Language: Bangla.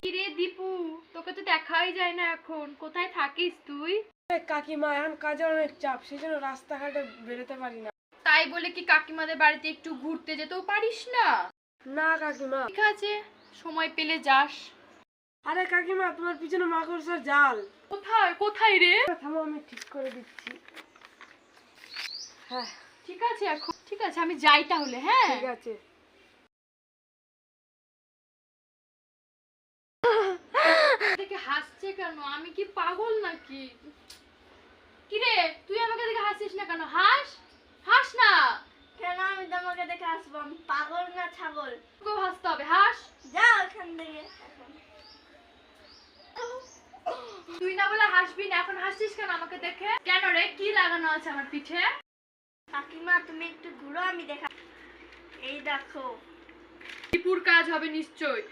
কিরে দীপু, তোকে তো দেখাই যায় না এখন, কোথায় থাকিস তুই? কাকিমা এখন কাজের অনেক চাপ, সেই জন্য রাস্তাঘাটে বেরোতে পারি না। তাই বলে কি কাকিমাদের বাড়িতে একটু ঘুরতে যেতেও পারিস না? না কাকিমা। ঠিক আছে, সময় পেলে যাস। আরে কাকিমা, তোমার পিছনে মাকড়সার জাল। কোথায় কোথায় রে? থামো, আমি ঠিক করে দিচ্ছি। হ্যাঁ ঠিক আছে, এখন ঠিক আছে, আমি যাই তাহলে। হ্যাঁ ঠিক আছে। দেখে হাসছে কেন? আমি কি পাগল নাকি? কিরে, তুই আমাকে দেখে হাসিস না কেন? হাস, হাস না। কেন আমি তোমাকে দেখে আসবো? আমি পাগল না ছাগল? তোকেও হাসতে হবে, হাস। যা এখান থেকে। তুই না বলে হাসবি না, এখন হাসছিস কেন আমাকে দেখে? কেন রে, কি লাগানো আছে আমার পিঠে? কাকিমা তুমি একটু ঘুরো, আমি দেখা। এই দেখো। দীপুর কাজ হবে নিশ্চয়।